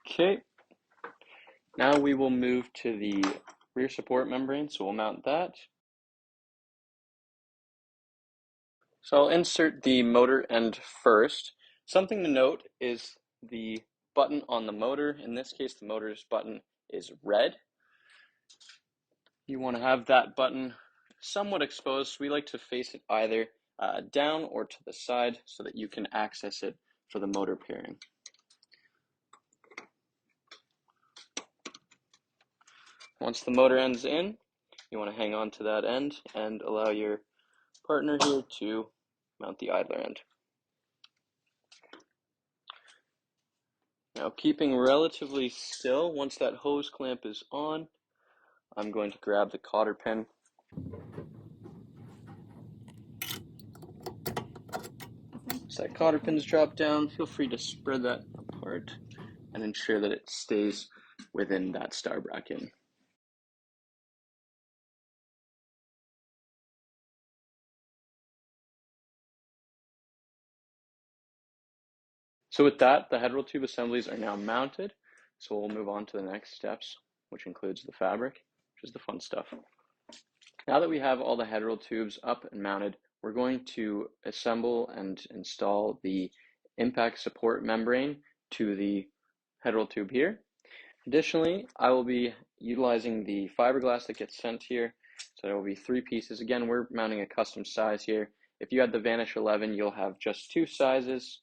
[SPEAKER 1] Okay, now we will move to the rear support membrane, so we'll mount that. So I'll insert the motor end first. Something to note is the button on the motor. In this case, the motor's button is red. You want to have that button somewhat exposed. We like to face it either down or to the side so that you can access it for the motor pairing. Once the motor end's in, you want to hang on to that end and allow your partner here to mount the idler end. Now, keeping relatively still, once that hose clamp is on, I'm going to grab the cotter pin. As that cotter pin's dropped down, feel free to spread that apart and ensure that it stays within that star bracket. So with that, the head roll tube assemblies are now mounted. So we'll move on to the next steps, which includes the fabric, which is the fun stuff. Now that we have all the head roll tubes up and mounted, we're going to assemble and install the impact support membrane to the head roll tube here. Additionally, I will be utilizing the fiberglass that gets sent here. So there will be 3 pieces. Again, we're mounting a custom size here. If you had the Vanish 11, you'll have just 2 sizes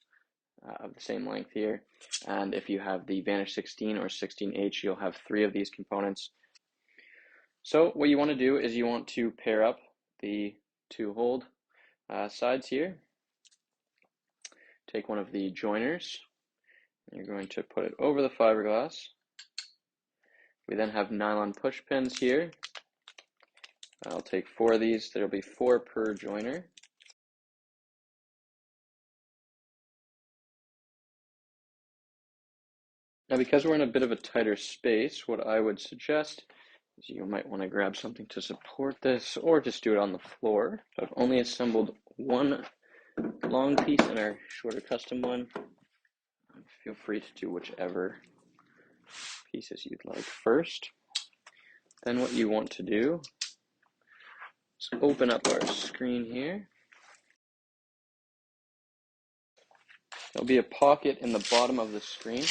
[SPEAKER 1] of the same length here. And if you have the Vanish 16 or 16H, you'll have 3 of these components. So what you want to do is you want to pair up the 2 hold sides here. Take one of the joiners. You're going to put it over the fiberglass. We then have nylon push pins here. I'll take 4 of these. There'll be 4 per joiner. Now, because we're in a bit of a tighter space, what I would suggest is you might want to grab something to support this, or just do it on the floor. So I've only assembled 1 long piece and our shorter custom one. Feel free to do whichever pieces you'd like first. Then what you want to do is open up our screen here. There'll be a pocket in the bottom of the screen.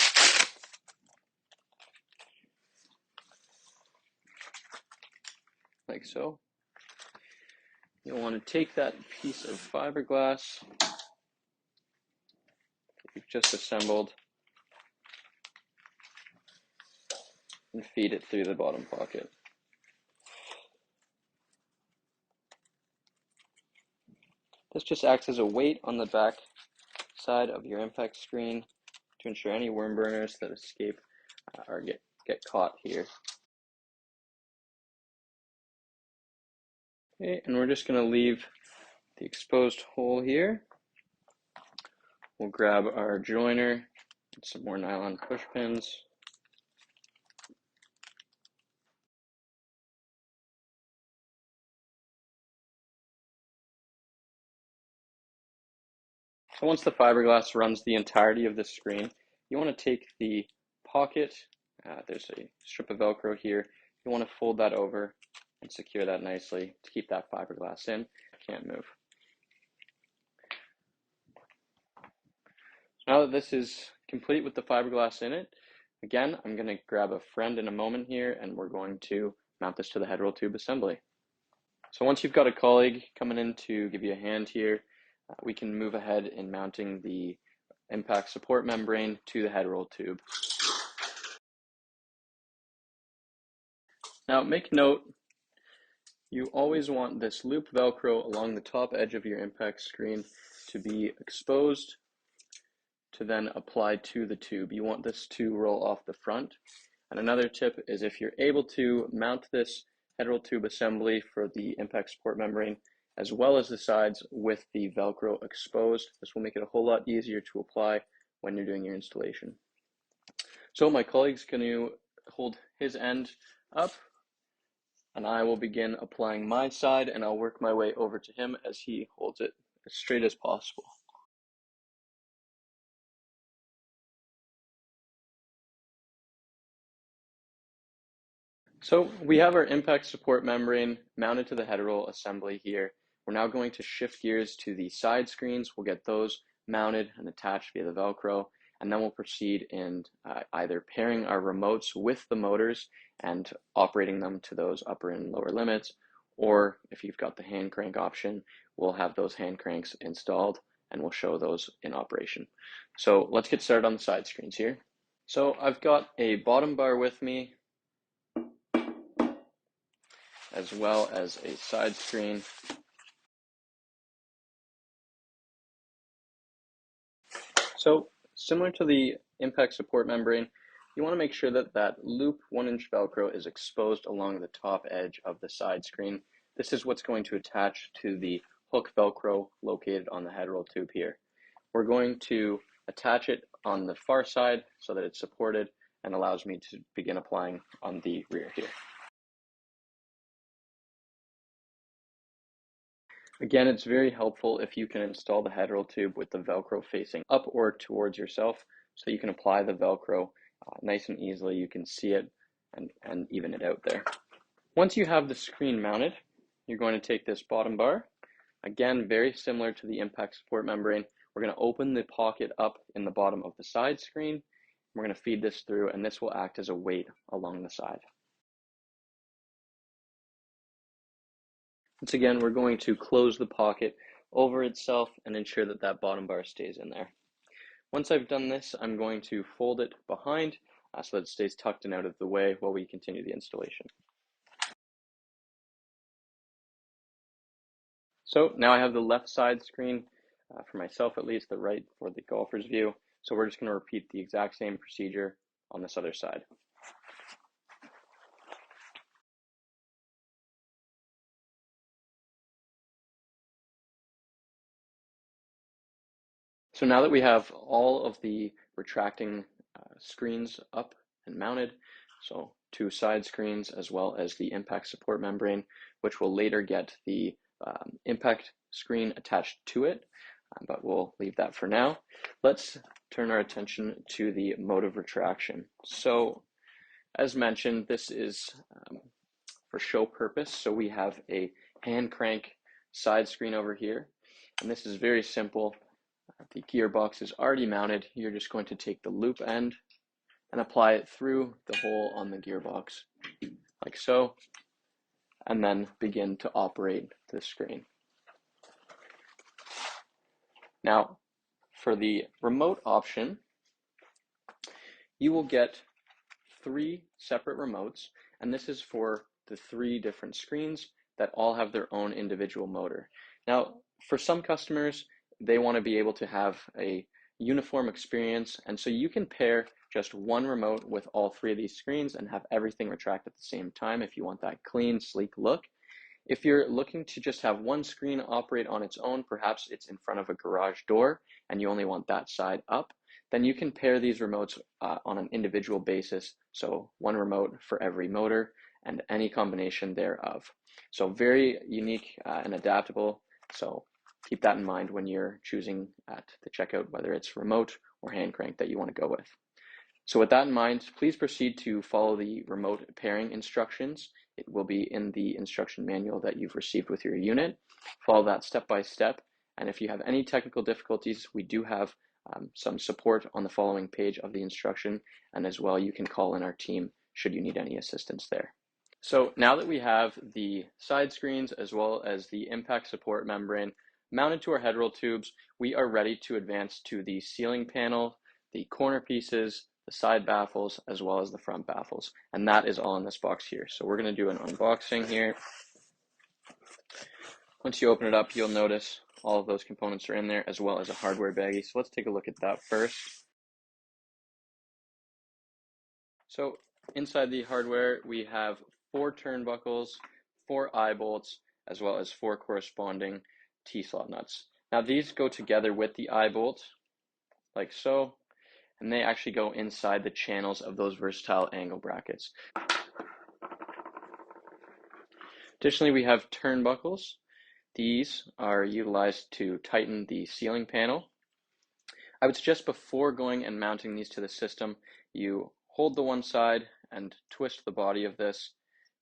[SPEAKER 1] Like so. You'll want to take that piece of fiberglass that you've just assembled and feed it through the bottom pocket. This just acts as a weight on the back side of your impact screen to ensure any worm burners that escape or get caught here. Okay, and we're just going to leave the exposed hole here. We'll grab our joiner and some more nylon push pins. So once the fiberglass runs the entirety of the screen, you want to take the pocket, there's a strip of Velcro here, you want to fold that over and secure that nicely to keep that fiberglass in. Can't move. Now that this is complete with the fiberglass in it, again, I'm going to grab a friend in a moment here and we're going to mount this to the head roll tube assembly. So once you've got a colleague coming in to give you a hand here, we can move ahead in mounting the impact support membrane to the head roll tube. Now make note, you always want this loop Velcro along the top edge of your impact screen to be exposed to then apply to the tube. You want this to roll off the front. And another tip is if you're able to mount this head roll tube assembly for the impact support membrane as well as the sides with the Velcro exposed, this will make it a whole lot easier to apply when you're doing your installation. So my colleague's going to hold his end up and I will begin applying my side and I'll work my way over to him as he holds it as straight as possible. So we have our impact support membrane mounted to the head roll assembly here. We're now going to shift gears to the side screens. We'll get those mounted and attached via the Velcro, and then we'll proceed in either pairing our remotes with the motors and operating them to those upper and lower limits, or if you've got the hand crank option, we'll have those hand cranks installed and we'll show those in operation. So let's get started on the side screens here. So I've got a bottom bar with me, as well as a side screen. So similar to the impact support membrane, you want to make sure that that loop 1-inch Velcro is exposed along the top edge of the side screen. This is what's going to attach to the hook Velcro located on the head roll tube here. We're going to attach it on the far side so that it's supported and allows me to begin applying on the rear here. Again, it's very helpful if you can install the head roll tube with the Velcro facing up or towards yourself so that you can apply the Velcro nice and easily. You can see it and even it out there. Once you have the screen mounted, you're going to take this bottom bar. Again, very similar to the impact support membrane. We're going to open the pocket up in the bottom of the side screen. We're going to feed this through and this will act as a weight along the side. Once again, we're going to close the pocket over itself and ensure that that bottom bar stays in there. Once I've done this, I'm going to fold it behind so that it stays tucked and out of the way while we continue the installation. So now I have the left side screen for myself, at least, the right for the golfer's view. So we're just going to repeat the exact same procedure on this other side. So now that we have all of the retracting screens up and mounted, so 2 side screens as well as the impact support membrane, which will later get the impact screen attached to it, but we'll leave that for now. Let's turn our attention to the mode of retraction. So as mentioned, this is for show purpose. So we have a hand crank side screen over here, and this is very simple. The gearbox is already mounted. You're just going to take the loop end and apply it through the hole on the gearbox, like so, and then begin to operate the screen. Now, for the remote option, you will get 3 separate remotes, and this is for the 3 different screens that all have their own individual motor. Now, for some customers, they want to be able to have a uniform experience, and so you can pair just one remote with all 3 of these screens and have everything retract at the same time if you want that clean, sleek look. If you're looking to just have one screen operate on its own, perhaps it's in front of a garage door and you only want that side up, then you can pair these remotes on an individual basis. So one remote for every motor and any combination thereof. So very unique and adaptable. So keep that in mind when you're choosing at the checkout whether it's remote or hand crank that you want to go with. So with that in mind, please proceed to follow the remote pairing instructions. It will be in the instruction manual that you've received with your unit. Follow that step by step. And if you have any technical difficulties, we do have some support on the following page of the instruction. And as well, you can call in our team should you need any assistance there. So now that we have the side screens as well as the impact support membrane mounted to our head roll tubes, we are ready to advance to the ceiling panel, the corner pieces, the side baffles, as well as the front baffles. And that is all in this box here. So we're going to do an unboxing here. Once you open it up, you'll notice all of those components are in there, as well as a hardware baggie. So let's take a look at that first. So inside the hardware, we have 4 turnbuckles, 4 eye bolts, as well as 4 corresponding T-slot nuts. Now these go together with the eye bolt, like so, and they actually go inside the channels of those versatile angle brackets. Additionally, we have turnbuckles. These are utilized to tighten the ceiling panel. I would suggest before going and mounting these to the system, you hold the one side and twist the body of this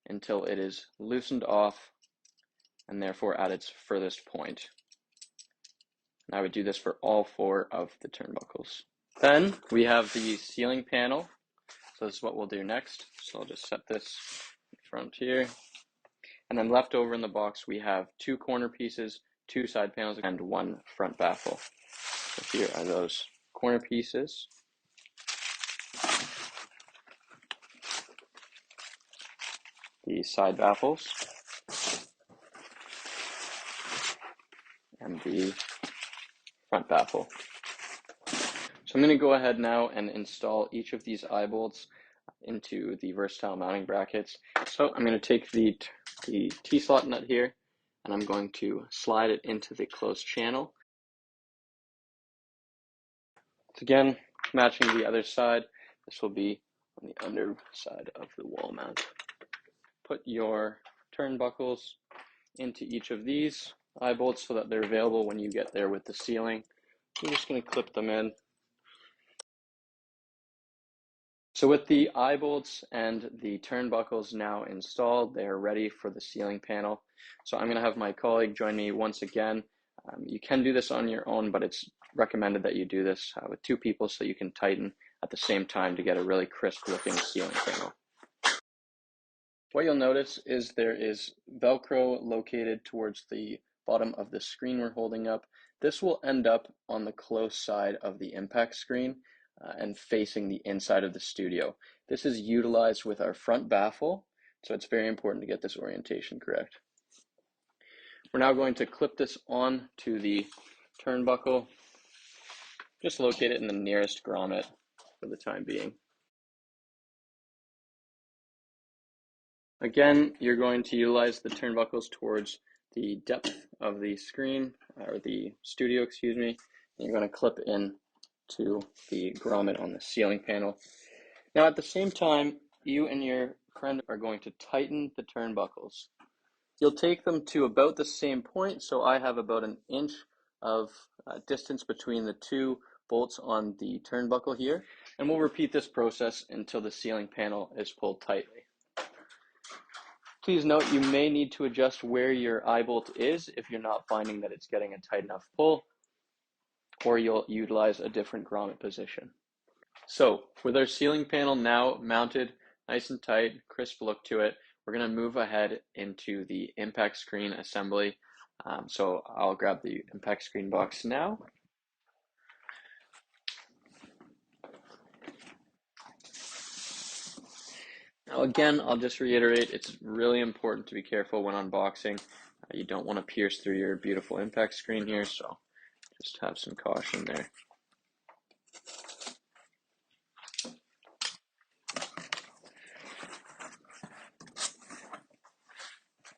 [SPEAKER 1] until it is loosened off and therefore at its furthest point. And I would do this for all 4 of the turnbuckles. Then we have the ceiling panel. So this is what we'll do next. So I'll just set this in front here. And then left over in the box, we have 2 corner pieces, 2 side panels, and 1 front baffle. So here are those corner pieces. The side baffles. And the front baffle. So I'm going to go ahead now and install each of these eye bolts into the versatile mounting brackets. So I'm going to take the T-slot nut here, and I'm going to slide it into the closed channel. So again, matching the other side, this will be on the underside of the wall mount. Put your turnbuckles into each of these eye bolts so that they're available when you get there with the ceiling. I'm just going to clip them in. So with the eye bolts and the turnbuckles now installed, they are ready for the ceiling panel. So I'm going to have my colleague join me once again. You can do this on your own, but it's recommended that you do this with 2 people so you can tighten at the same time to get a really crisp looking ceiling panel. What you'll notice is there is Velcro located towards the bottom of the screen we're holding up. This will end up on the close side of the impact screen and facing the inside of the studio. This is utilized with our front baffle, so it's very important to get this orientation correct. We're now going to clip this on to the turnbuckle. Just locate it in the nearest grommet for the time being. Again, you're going to utilize the turnbuckles towards the depth of the screen, or the studio, excuse me. And you're going to clip in to the grommet on the ceiling panel. Now at the same time, you and your friend are going to tighten the turnbuckles. You'll take them to about the same point, so I have about an inch of distance between the two bolts on the turnbuckle here, and we'll repeat this process until the ceiling panel is pulled tightly. Please note you may need to adjust where your eye bolt is if you're not finding that it's getting a tight enough pull, or you'll utilize a different grommet position. So with our ceiling panel now mounted nice and tight, crisp look to it, we're going to move ahead into the impact screen assembly. So I'll grab the impact screen box now. Now again, I'll just reiterate, it's really important to be careful when unboxing. You don't want to pierce through your beautiful impact screen here, so just have some caution there.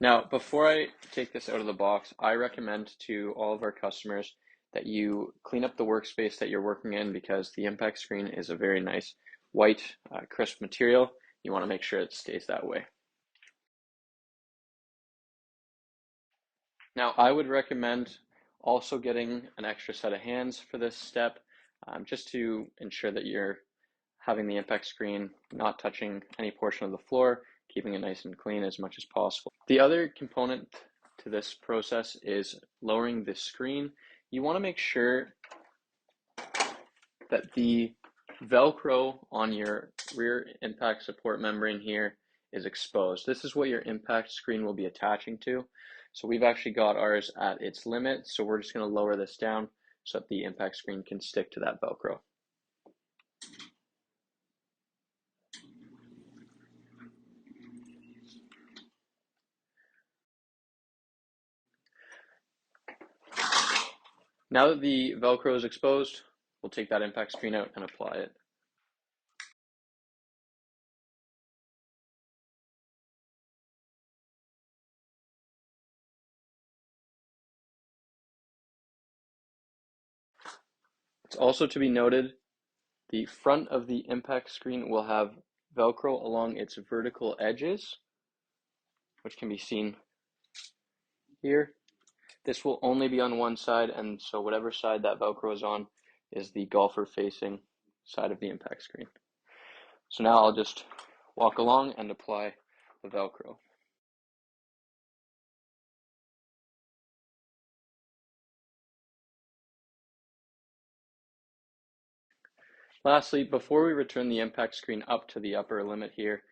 [SPEAKER 1] Now, before I take this out of the box, I recommend to all of our customers that you clean up the workspace that you're working in, because the impact screen is a very nice white, crisp material. You want to make sure it stays that way. Now, I would recommend also getting an extra set of hands for this step, just to ensure that you're having the impact screen not touching any portion of the floor, keeping it nice and clean as much as possible. The other component to this process is lowering the screen. You want to make sure that the Velcro on your rear impact support membrane here is exposed. This is what your impact screen will be attaching to. So we've actually got ours at its limit, so we're just going to lower this down so that the impact screen can stick to that Velcro. Now that the Velcro is exposed, we'll take that impact screen out and apply it. It's also to be noted, the front of the impact screen will have Velcro along its vertical edges, which can be seen here. This will only be on one side, and so whatever side that Velcro is on is the golfer facing side of the impact screen. So now I'll just walk along and apply the Velcro. Lastly, before we return the impact screen up to the upper limit here,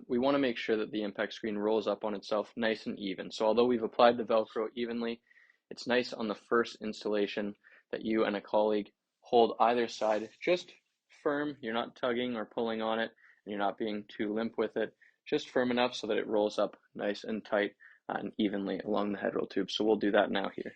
[SPEAKER 1] we want to make sure that the impact screen rolls up on itself nice and even. So although we've applied the Velcro evenly, it's nice on the first installation that you and a colleague hold either side just firm. You're not tugging or pulling on it, and you're not being too limp with it. Just firm enough so that it rolls up nice and tight and evenly along the head roll tube. So we'll do that now here.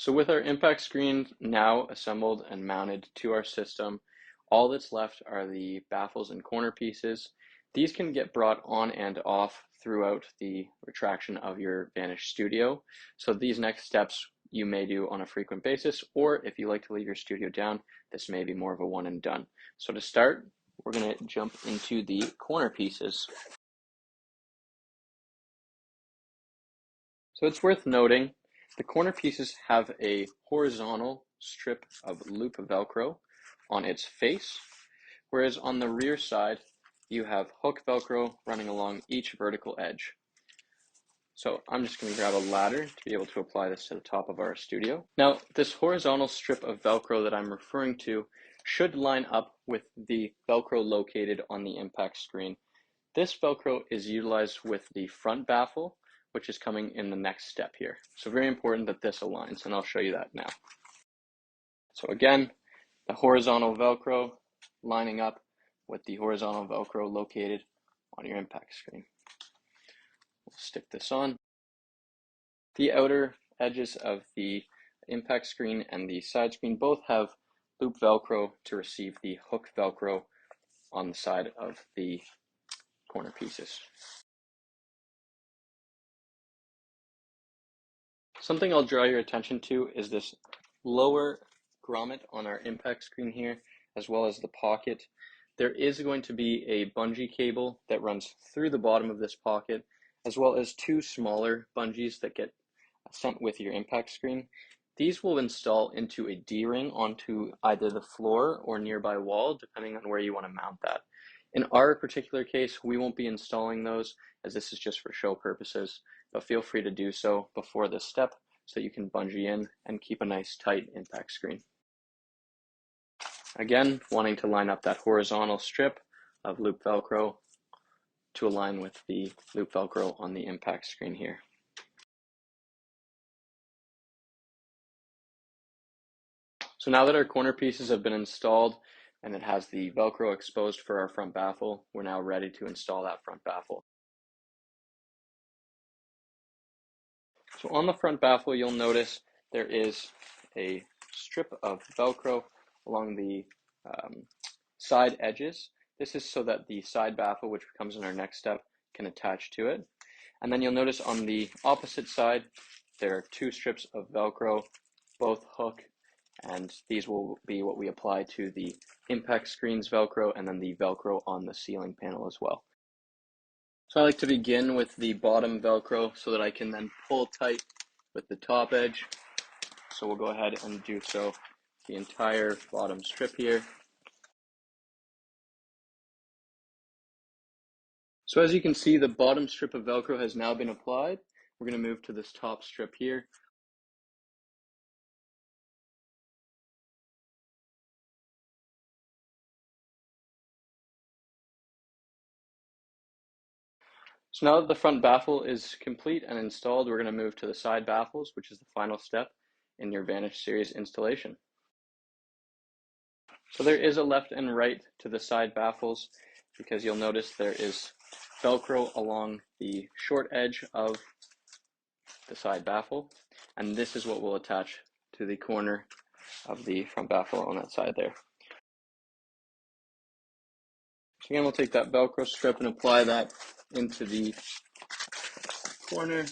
[SPEAKER 1] So with our impact screen now assembled and mounted to our system, all that's left are the baffles and corner pieces. These can get brought on and off throughout the retraction of your Vanish studio. So these next steps you may do on a frequent basis, or if you like to leave your studio down, this may be more of a one and done. So to start, we're going to jump into the corner pieces. So it's worth noting, the corner pieces have a horizontal strip of loop Velcro on its face, whereas on the rear side, you have hook Velcro running along each vertical edge. So I'm just going to grab a ladder to be able to apply this to the top of our studio. Now, this horizontal strip of Velcro that I'm referring to should line up with the Velcro located on the impact screen. This Velcro is utilized with the front baffle, which is coming in the next step here. So very important that this aligns, and I'll show you that now. So again, the horizontal Velcro lining up with the horizontal Velcro located on your impact screen. We'll stick this on. The outer edges of the impact screen and the side screen both have loop Velcro to receive the hook Velcro on the side of the corner pieces. Something I'll draw your attention to is this lower grommet on our impact screen here, as well as the pocket. There is going to be a bungee cable that runs through the bottom of this pocket, as well as two smaller bungees that get sent with your impact screen. These will install into a D-ring onto either the floor or nearby wall, depending on where you want to mount that. In our particular case, we won't be installing those, as this is just for show purposes, but feel free to do so before this step so you can bungee in and keep a nice tight impact screen. Again, wanting to line up that horizontal strip of loop Velcro to align with the loop Velcro on the impact screen here. So now that our corner pieces have been installed and it has the Velcro exposed for our front baffle, we're now ready to install that front baffle. So on the front baffle, you'll notice there is a strip of Velcro along the side edges. This is so that the side baffle, which comes in our next step, can attach to it. And then you'll notice on the opposite side, there are two strips of Velcro, both hook, and these will be what we apply to the impact screen's Velcro and then the Velcro on the ceiling panel as well. So I like to begin with the bottom Velcro so that I can then pull tight with the top edge. So we'll go ahead and do so the entire bottom strip here. So as you can see, the bottom strip of Velcro has now been applied. We're going to move to this top strip here. So now that the front baffle is complete and installed, we're going to move to the side baffles, which is the final step in your Vanish series installation. So there is a left and right to the side baffles because you'll notice there is Velcro along the short edge of the side baffle, and this is what will attach to the corner of the front baffle on that side there. So again, we'll take that Velcro strip and apply that into the corner.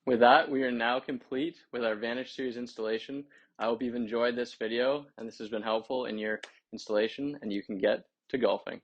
[SPEAKER 1] With that, we are now complete with our Vanish series installation. I hope you've enjoyed this video and this has been helpful in your installation and you can get to golfing.